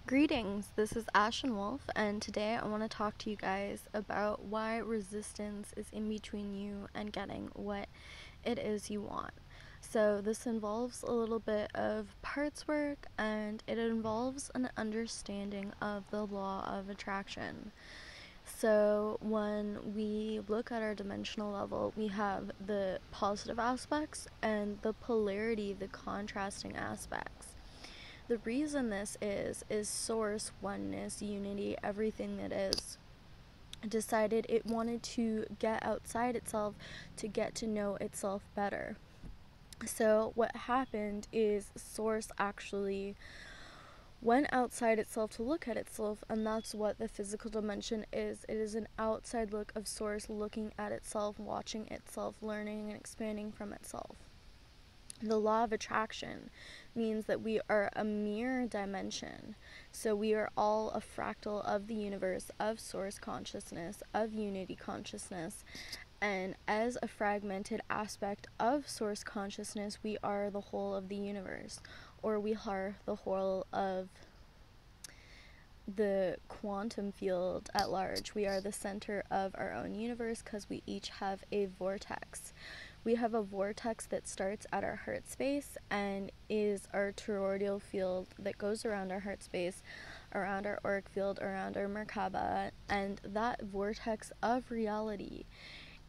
Greetings, this is Ashen Wolf, and today I want to talk to you guys about why resistance is in between you and getting what it is you want. So, this involves a little bit of parts work and it involves an understanding of the law of attraction. So, when we look at our dimensional level, we have the positive aspects and the polarity, the contrasting aspects. The reason this is source, oneness, unity, everything that is decided it wanted to get outside itself to get to know itself better. So what happened is source actually went outside itself to look at itself, and that's what the physical dimension is. It is an outside look of source looking at itself, watching itself, learning and expanding from itself. The law of attraction means that we are a mirror dimension. So we are all a fractal of the universe, of source consciousness, of unity consciousness. And as a fragmented aspect of source consciousness, we are the whole of the universe, or we are the whole of the quantum field at large. We are the center of our own universe because we each have a vortex. We have a vortex that starts at our heart space and is our toroidal field that goes around our heart space, around our auric field, around our Merkaba, and that vortex of reality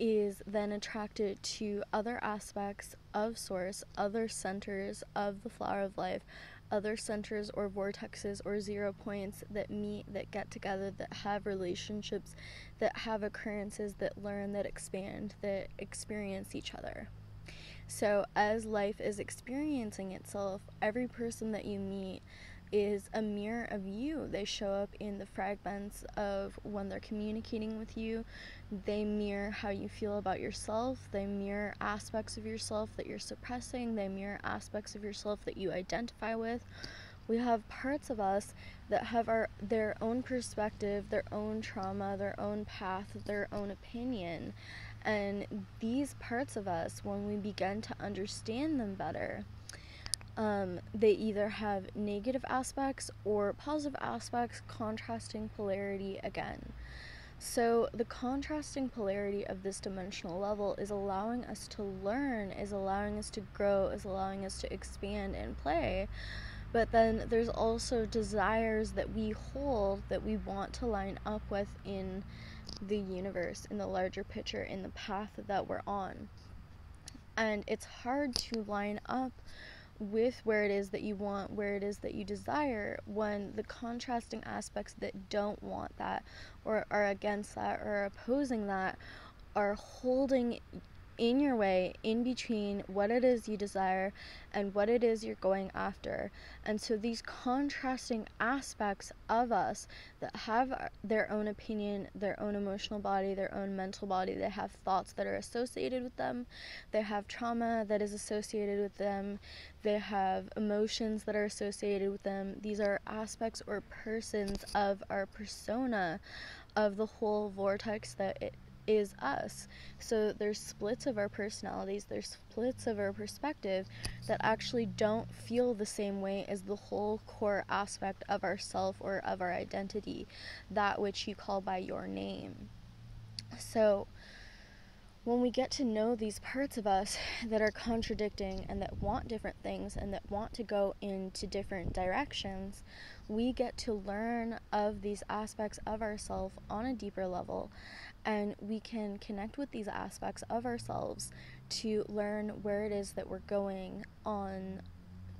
is then attracted to other aspects of source, other centers of the flower of life, other centers or vortexes or 0 points that meet, that get together, that have relationships, that have occurrences, that learn, that expand, that experience each other. So as life is experiencing itself, every person that you meet is a mirror of you. They show up in the fragments of when they're communicating with you. They mirror how you feel about yourself. They mirror aspects of yourself that you're suppressing. They mirror aspects of yourself that you identify with. We have parts of us that have their own perspective, their own trauma, their own path, their own opinion. And these parts of us, when we begin to understand them better, they either have negative aspects or positive aspects, contrasting polarity again. So the contrasting polarity of this dimensional level is allowing us to learn, is allowing us to grow, is allowing us to expand and play. But then there's also desires that we hold that we want to line up with in the universe, in the larger picture, in the path that we're on. And it's hard to line up with where it is that you want, where it is that you desire, when the contrasting aspects that don't want that, or are against that, or are opposing that, are holding in your way, in between what it is you desire and what it is you're going after. And so these contrasting aspects of us that have their own opinion, their own emotional body, their own mental body, they have thoughts that are associated with them, they have trauma that is associated with them, they have emotions that are associated with them. These are aspects or persons of our persona, of the whole vortex that it is us. So there's splits of our personalities, there's splits of our perspective that actually don't feel the same way as the whole core aspect of ourself or of our identity, that which you call by your name. So when we get to know these parts of us that are contradicting and that want different things and that want to go into different directions, we get to learn of these aspects of ourselves on a deeper level, and we can connect with these aspects of ourselves to learn where it is that we're going on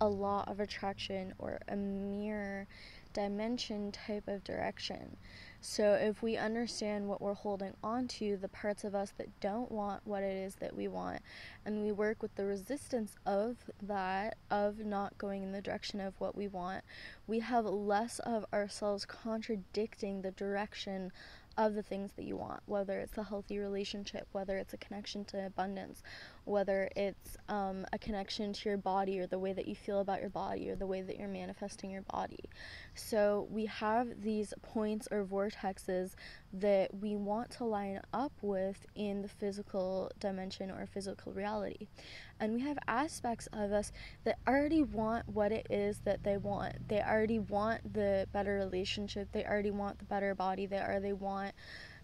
a law of attraction or a mirror dimension type of direction. So if we understand what we're holding on to, the parts of us that don't want what it is that we want, and we work with the resistance of that, of not going in the direction of what we want, we have less of ourselves contradicting the direction of the things that you want, whether it's a healthy relationship, whether it's a connection to abundance, whether it's a connection to your body or the way that you feel about your body or the way that you're manifesting your body. So we have these points or vortexes that we want to line up with in the physical dimension or physical reality. And we have aspects of us that already want what it is that they want. They already want the better relationship, they already want the better body, they already want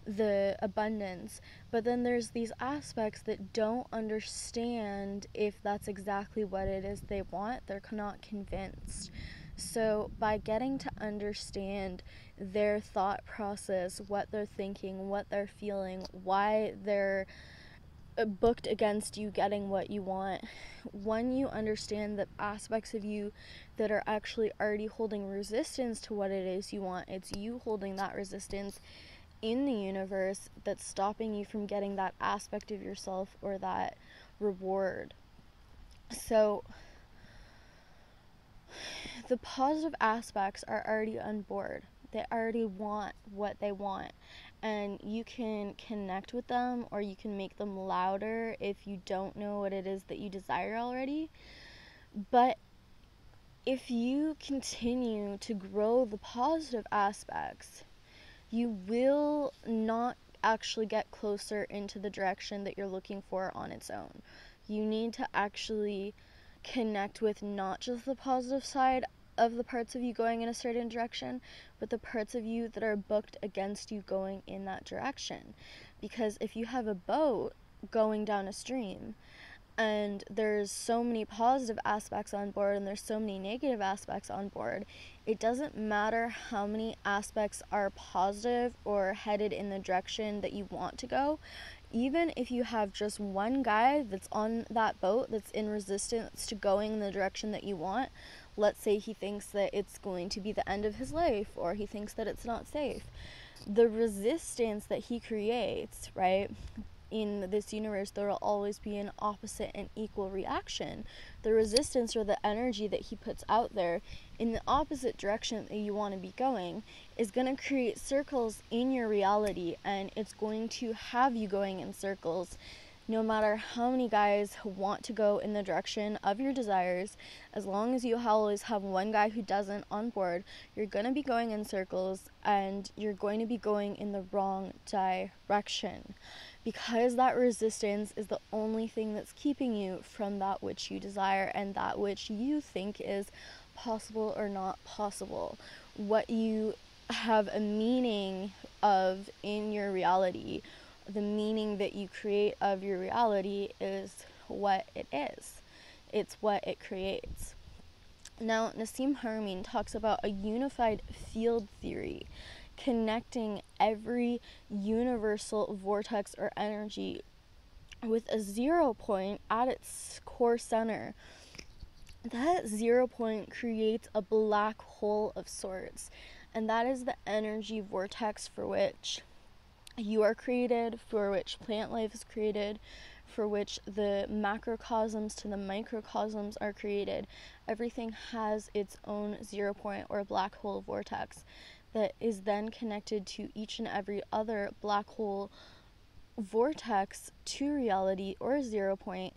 the abundance. But then there's these aspects that don't understand if that's exactly what it is they want. They're not convinced. So by getting to understand their thought process, what they're thinking, what they're feeling, why they're booked against you getting what you want, when you understand the aspects of you that are actually already holding resistance to what it is you want, it's you holding that resistance in the universe that's stopping you from getting that aspect of yourself or that reward. So the positive aspects are already on board. They already want what they want. And you can connect with them, or you can make them louder if you don't know what it is that you desire already. But if you continue to grow the positive aspects, you will not actually get closer into the direction that you're looking for on its own. You need to actually connect with not just the positive side of the parts of you going in a certain direction, but the parts of you that are booked against you going in that direction. Because if you have a boat going down a stream and there's so many positive aspects on board and there's so many negative aspects on board, it doesn't matter how many aspects are positive or headed in the direction that you want to go. Even if you have just one guy that's on that boat that's in resistance to going in the direction that you want, let's say he thinks that it's going to be the end of his life, or he thinks that it's not safe, the resistance that he creates, right? In this universe, there will always be an opposite and equal reaction. The resistance, or the energy that he puts out there in the opposite direction that you want to be going, is going to create circles in your reality, and it's going to have you going in circles. No matter how many guys want to go in the direction of your desires, as long as you always have one guy who doesn't on board, you're going to be going in circles, and you're going to be going in the wrong direction. Because that resistance is the only thing that's keeping you from that which you desire and that which you think is possible or not possible. What you have a meaning of in your reality, the meaning that you create of your reality, is what it is. It's what it creates. Now, Nassim Haramein talks about a unified field theory, connecting every universal vortex or energy with a 0 point at its core center. That 0 point creates a black hole of sorts, and that is the energy vortex for which you are created, for which plant life is created, for which the macrocosms to the microcosms are created. Everything has its own 0 point or black hole vortex that is then connected to each and every other black hole vortex to reality or 0 point.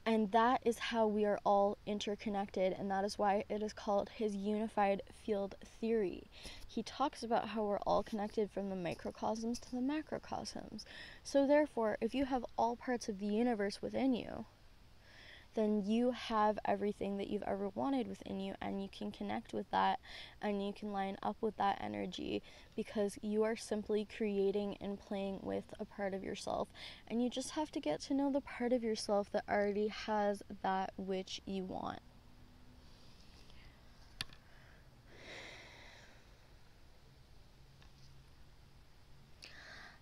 And that is how we are all interconnected, and that is why it is called his unified field theory. He talks about how we're all connected from the microcosms to the macrocosms. So therefore, if you have all parts of the universe within you, then you have everything that you've ever wanted within you, and you can connect with that, and you can line up with that energy, because you are simply creating and playing with a part of yourself, and you just have to get to know the part of yourself that already has that which you want.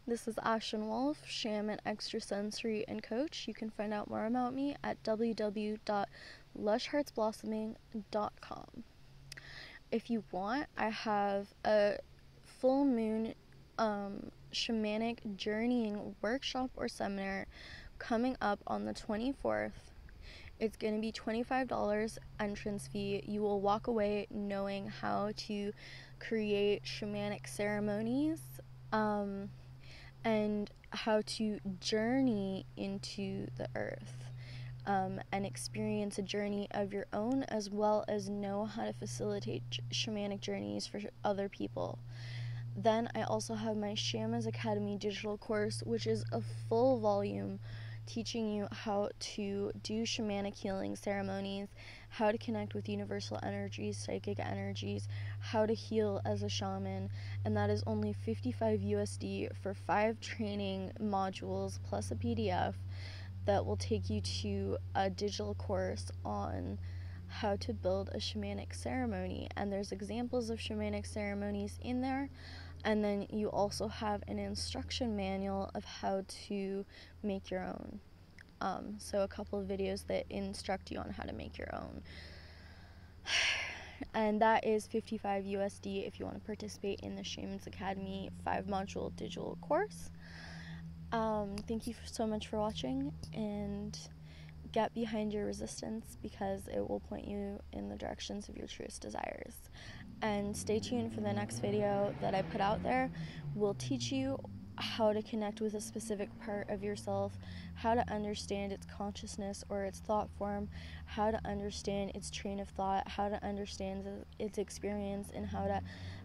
This is Ashton Wolf, shaman, extrasensory, and coach. You can find out more about me at www.lushheartsblossoming.com. If you want, I have a full moon shamanic journeying workshop or seminar coming up on the 24th. It's going to be $25 entrance fee. You will walk away knowing how to create shamanic ceremonies, and how to journey into the earth, and experience a journey of your own, as well as know how to facilitate shamanic journeys for other people. Then I also have my Shamans Academy digital course, which is a full volume teaching you how to do shamanic healing ceremonies, how to connect with universal energies, psychic energies, how to heal as a shaman, and that is only 55 USD for 5 training modules plus a PDF that will take you to a digital course on how to build a shamanic ceremony. And there's examples of shamanic ceremonies in there, and then you also have an instruction manual of how to make your own. So a couple of videos that instruct you on how to make your own. And that is 55 USD if you want to participate in the Shamans Academy 5-module digital course. Thank you so much for watching, and get behind your resistance because it will point you in the directions of your truest desires. And stay tuned for the next video that I put out there. We'll teach you how to connect with a specific part of yourself, how to understand its consciousness or its thought form, how to understand its train of thought, how to understand its experience, and how to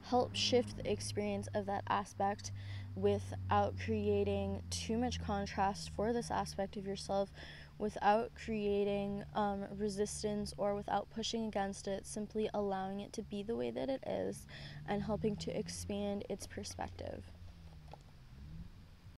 help shift the experience of that aspect without creating too much contrast for this aspect of yourself, without creating resistance or without pushing against it, simply allowing it to be the way that it is and helping to expand its perspective.